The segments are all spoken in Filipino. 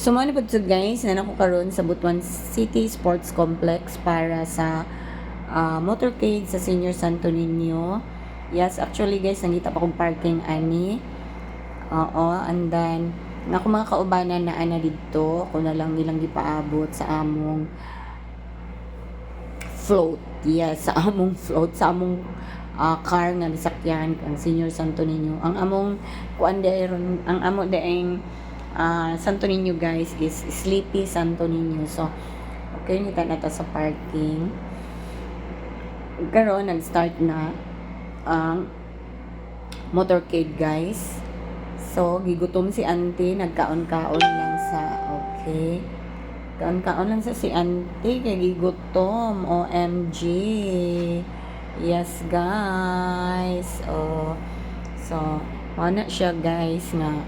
Sumali po to guys na nako karon sa Butuan City Sports Complex para sa motorcade sa Senior Santo Niño. Yes, actually guys, nangita pa kong parking ani. Oo, and then nako mga kaubanan na ana dito, ako na lang nilang gipaabot sa among float. Yes, sa among float, sa among car nga nisakyan ang Senior Santo Niño. Ang among kuan dayon, ang amo daing Santo Niño guys is Sleepy Santo Niño. So, okay, nita na ta sa parking. Karon nag-start na ang motorcade guys. So, gigutom si auntie, nagkaon-kaon lang sa, okay. Kaon-kaon lang sa si auntie, kay gigutom, OMG. Yes guys. Oh. So, mana siya guys nga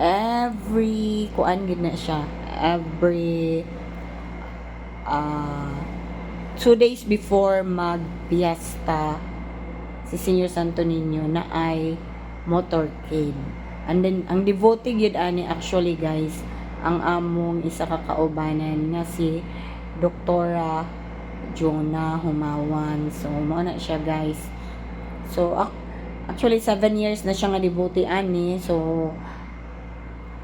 every kuan gid na siya every 2 days before mag-fiesta si Senior Santo Niño na ay motorcade. And then ang devotee gid ani actually guys ang among isa ka kaubanan nga si Doktora Jonah Humawan. So mao na siya guys. So actually 7 years na siya nga devotee ani. So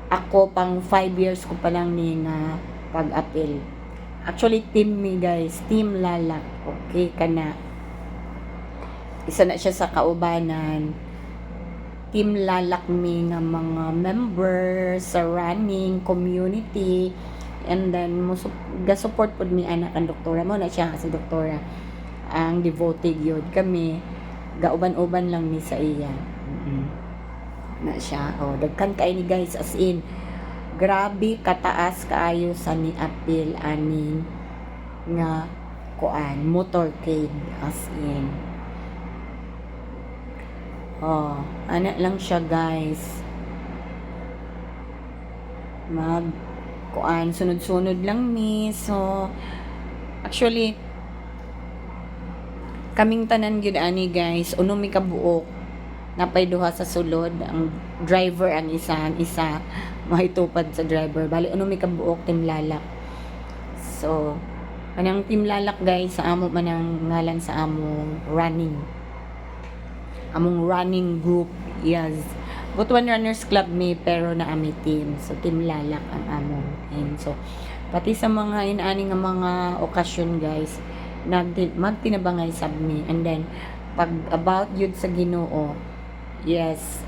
ako pang 5 years ko pa lang ni nga pag-apil. Actually team me guys, team lalak. Okay kana. Isa na siya sa kaubanan. Team lalak mi nga mga members sa running community, and then ga-support pod mi anak ang doktora mo na siya kasi doktora ang devotee gyud kami gauban-uban lang ni sa iya. Na siya. Oh, dagkan kay ni guys as in grabe kataas kaayo sa ni apil aning nga kuan motorcade as in. Oh, ana lang siya guys. Mag kuan sunod-sunod lang mi. So actually kaming tanan gyud ani guys, uno mi ka buok napay duha sa sulod, ang driver ang isa mahitupad sa driver, bali uno mi ka buok team lalak. So kanang team lalak guys sa amo man ang ngalan sa among running group. Yes, Butuan Runners Club mi pero na ami team, so team lalak ang among team. So pati sa mga inaani nga mga okasyon guys magtinabangay sab mi, and then pag about yun sa Ginoo, yes,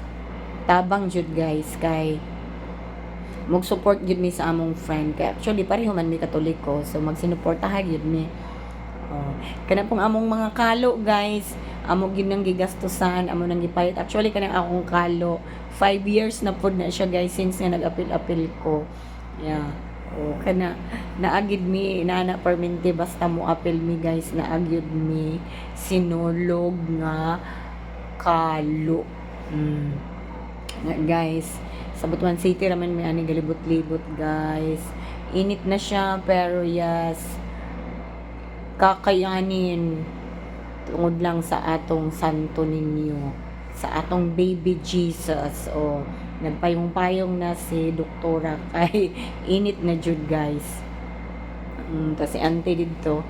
tabang jud guys kay mag-support jud mi sa among friend, kay actually pareho man mi Katoliko, so magsinuportahan jud mi. Kana pong among mga kalo guys, amo gid nang gigastusan, amo nang gipayat. Actually kanang akong kalo 5 years na pod na siya guys since nga nag-apil-apil ko. Yeah. Kana naagid mi nana permente basta mo apil mi guys, naagyud mi sinulog nga kalo. Na guys, sa Butuan City raman mi ani galibot-libot guys. Init na siya pero yes, kakayanin tungod lang sa atong Santo Niño, sa atong baby Jesus. O nagpayong-payong na si doktora kay init na jud guys. Tas si auntie dito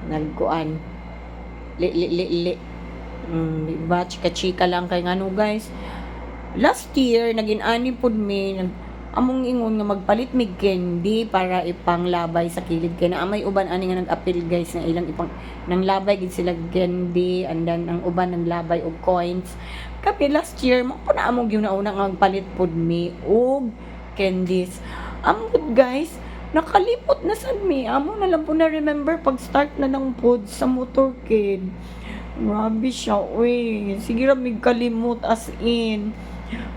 nagkuan li batch ka-chika lang kay ngano guys, last year naging ani pod mi among ingon nga magpalit mig candy para ipanglabay sa kilid, kay na may uban ani nga nag-apil guys na ilang ipang nang labay gid sila candy, and then ang uban nang labay og coins. Kapi last year mo na among gyud nauna nga magpalit pod mi og candies. Amod guys, nakalipot na sad mi, amo na lang po na remember pag start na ng pod sa motorcade. Grabe siya, uy. Sige ra mig kalimot as in.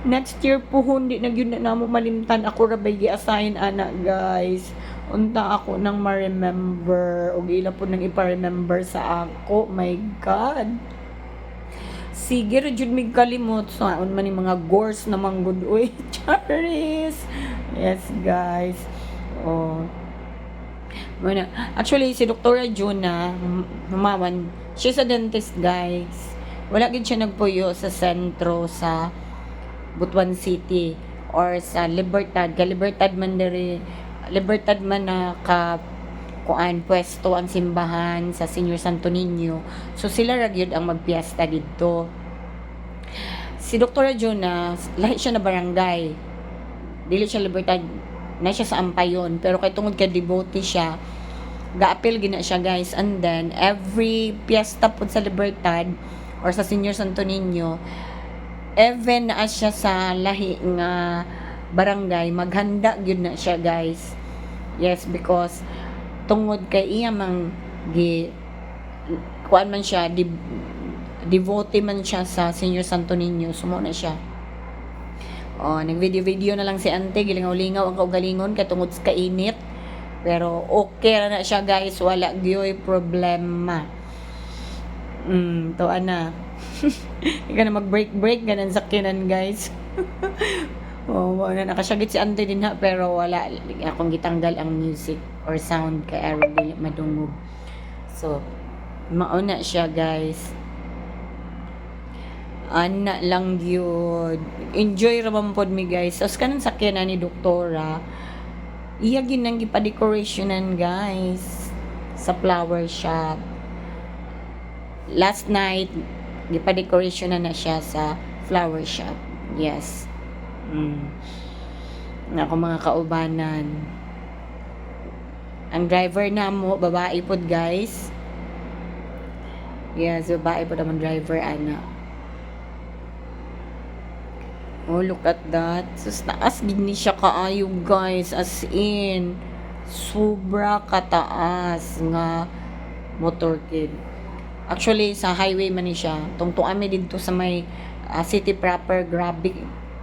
Next year po hindi na gyud na namo malimtan, ako ra bay gi-assign ana guys. Unta ako nang ma-remember og ila po nang ipa-remember sa ako. My God. Sige ra jud mig kalimot. So man ni mga gores na manggod uy. Charis. Yes guys. Oh. Bueno, actually si Doktora Jonah Humawan, she's a dentist guys. Wala gid siya nagpuyo sa sentro sa Butuan City. or sa Libertad, Libertad man na kuan pwesto ang simbahan sa Senior Santo Niño. So sila ra gyud ang magpiesta didto. Si Dr. Jonas, lahi siya na barangay. Dili siya Libertad, na siya sa Ampayon, pero kay tungod kay devotee siya, ga-appeal gina siya guys. And then every fiesta pud sa Libertad or sa Senior Santo Niño, even na siya sa lahi nga barangay, maghanda gyud na siya guys. Yes, because tungod kay iya mang kuan man siya, devotee man siya sa Senior Santo Niño, sumo na siya. Nag-video na lang si ante, gilingaw-lingaw ang kaugalingon kay tungod sa kainit. Pero okay na siya guys, wala gyoy problema. To ana. Ika na mag-break ganan sakyanan guys. Wala nakasyagit si ante din ha, pero wala akong gitanggal ang music or sound kay aron dili madungog. So, mauna siya guys. Ana lang gyud. Enjoy ra man pod mi guys. Os kanang sakyanan ni doktora. Iya ginang gipa-decorationan guys sa flower shop. Last night gipa-decorationan na siya sa flower shop. Yes. Ako mga kaubanan. Ang driver na mo babae pod guys. Yes, babae pod ang driver ana. Oh, look at that. Sus, taas gini siya kaayo guys. As in, sobra kataas nga motorcade. Actually, sa highway man ni siya. Tungtungan mi dito sa may city proper. Grabe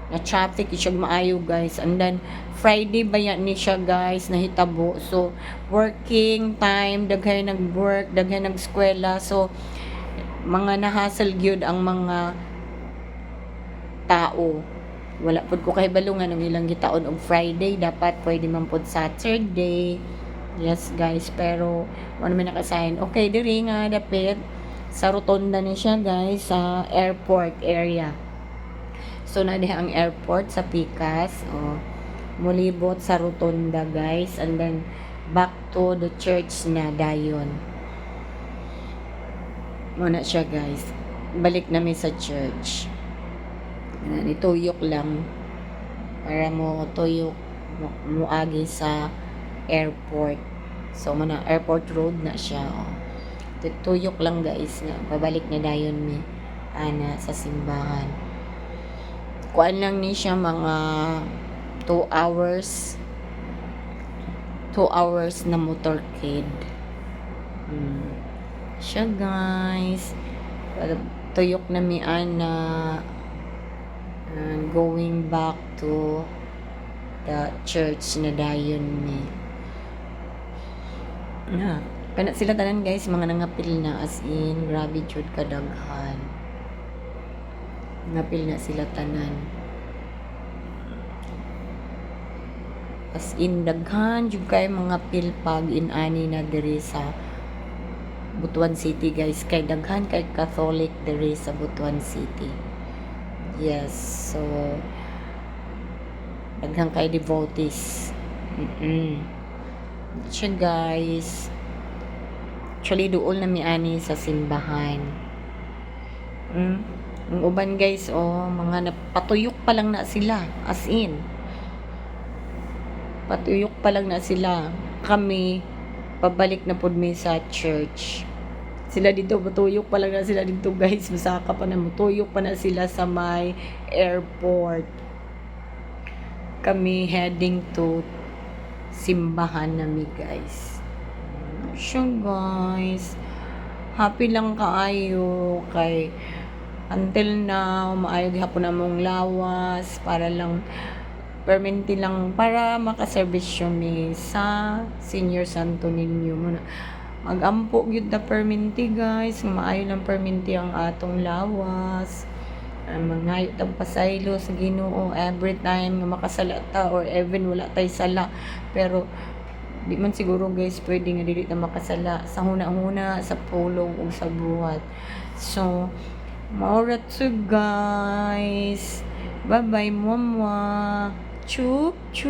na traffic. Siya maayo guys. And then, Friday ba yan ni siya guys nahitabo. So, working time. Daghay nag-work. Daghay nag-eskwela. So, mga nahasal gyud ang mga tao. Wala pod ko kay balungan ng ilang gitaon og Friday, dapat pwede man pod Saturday. Yes guys, pero ano man nakasign. Okay, diri nga dapit sa rotonda ni siya guys sa airport area. So na diha ang airport sa Pikas. Mulibot sa rotonda guys, and then back to the church na dayon. Muna siya guys. Balik namin sa church. Ituyok lang para mo tuyok muagi sa airport. So muna airport road na siya. Tuyok lang guys nga pabalik na dayon mi ana sa simbahan. Kuan lang ni siya mga 2 hours na motorcade. Siya guys. Tuyok na mi ana. Going back to the church na dayon mi. Kana sila tanan guys, mga nangapil na as in, grabe jud kadaghan. Ngapil na sila tanan. As in, daghan jud kay mga pilpag inani na diri sa Butuan City guys. Kay daghan kay Catholic diri sa Butuan City. Yes, so daghan kay devotees. Siya guys. Actually, duol na mi ani sa simbahan. Ang uban guys, mga napatuyok pa lang na sila. As in, patuyok pa lang na sila. Kami, pabalik na pod mi sa church. Sila dito, matuyok pa lang na sila dito guys. Masaka pa na, matuyok pa na sila sa may airport. Kami heading to simbahan nami guys. So guys, happy lang kaayo kay until now, maayo gihapon namong lawas para lang permanente lang para makaservisyo mi sa Senior Santo Niño muna. Magampo gyud na perminti guys, maayo lang perminti ang atong lawas. Mangayo tang pasaylo sa Ginoo every time nga makasala ta or even wala tay sala, pero di man siguro guys pwede nga dili ta makasala sa huna-huna, sa pulong ug sa buhat. So maura to guys, Bye-bye, mama. Chup, chup.